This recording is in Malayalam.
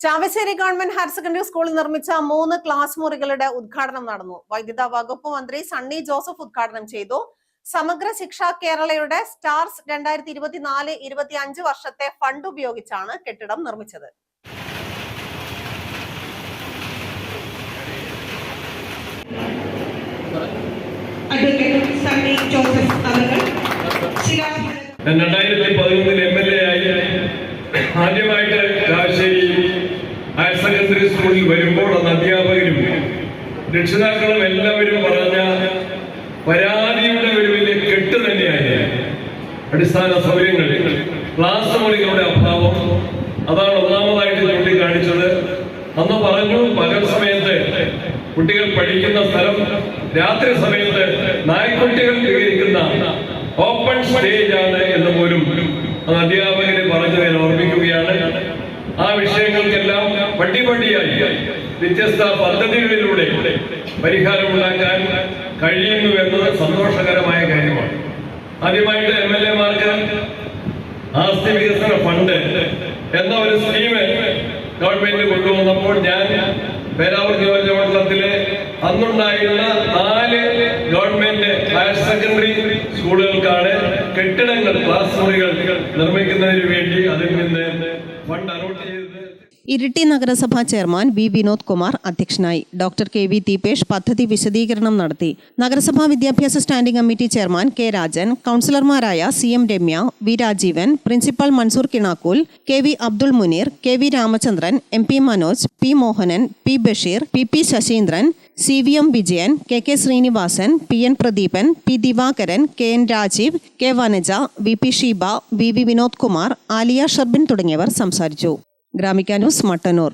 ചാവശ്ശേരി ഗവൺമെന്റ് ഹയർ സെക്കൻഡറി സ്കൂളിൽ നിർമ്മിച്ച 3 ക്ലാസ് മുറികളുടെ ഉദ്ഘാടനം നടന്നു. വൈദ്യുത വകുപ്പ് മന്ത്രി സണ്ണി ജോസഫ് ഉദ്ഘാടനം ചെയ്തു. സമഗ്ര ശിക്ഷ കേരളയുടെ സ്റ്റാർസ് 2024-25 വർഷത്തെ ഫണ്ട് ഉപയോഗിച്ചാണ് കെട്ടിടം നിർമ്മിച്ചത്. ആദ്യമായിട്ട് ചാവശ്ശേരി ഹയർ സെക്കൻഡറി സ്കൂളിൽ വരുമ്പോൾ അന്ന് അധ്യാപകരും രക്ഷിതാക്കളും എല്ലാവരും പറഞ്ഞ പരാതിയുടെ ഒരു വലിയ കെട്ട് തന്നെയായിരുന്നു അടിസ്ഥാന സൗകര്യങ്ങൾ, ക്ലാസ് മുറികളുടെ അഭാവം. അതാണ് ഒന്നാമതായിട്ട് ചൂണ്ടിക്കാണിച്ചത്. അന്ന് പറഞ്ഞു, പകൽ സമയത്ത് കുട്ടികൾ പഠിക്കുന്ന സ്ഥലം രാത്രി സമയത്ത് നായ്ക്കുട്ടികൾ സ്വീകരിക്കുന്ന ഓപ്പൺ സ്റ്റേജ് ആണ് എന്ന് പോലും അധ്യാപകരെ പറഞ്ഞു ഞാൻ ഓർമ്മിക്കുകയാണ്. ആ വിഷയങ്ങൾക്കെല്ലാം പടിപടിയായി വ്യത്യസ്ത പദ്ധതികളിലൂടെ പരിഹാരമുണ്ടാക്കാൻ കഴിയുന്നു എന്നത് സന്തോഷകരമായ കാര്യമാണ്. ആദ്യമായിട്ട് MLA-മാർക്ക് ആസ്തി വികസന ഫണ്ട് എന്ന ഒരു സ്കീം ഗവൺമെന്റ് കൊണ്ടുവന്നപ്പോൾ ഞാൻ പേരാവൂർ നിയോജകമണ്ഡലത്തിലെ അന്നുണ്ടായിരുന്ന 4 ഗവൺമെന്റ് ഹയർ സെക്കൻഡറി സ്കൂളുകൾക്കാണ് കെട്ടിടങ്ങൾ, ക്ലാസ് മുറികൾ നിർമ്മിക്കുന്നതിന് വേണ്ടി അതിൽ നിന്ന് ഫണ്ട് അലോട്ട് ചെയ്തത്. ഇരിട്ടി നഗരസഭാ ചെയർമാൻ വി വിനോദ് കുമാർ അധ്യക്ഷനായി. ഡോക്ടർ KV ദീപേഷ് പദ്ധതി വിശദീകരണം നടത്തി. നഗരസഭാ വിദ്യാഭ്യാസ standing committee chairman K Rajan, കൗൺസിലർമാരായ CM Ramya, V Rajeevan, principal Mansoor Kinakool, KV Abdul Muneer, KV Ramachandran, MP Manoj, P Mohanan, P Basheer, PP Sasheendran, CVM Vijayan, KK Srinivasan, PN Pradeepan, P Divakaran, KN Rajeev, K Vanaja, VP Sheeba, VV Vinod Kumar, Aliya Sharbin തുടങ്ങിയവർ സംസാരിച്ചു. ഗ്രാമിക ന്യൂസ്, മട്ടന്നൂർ.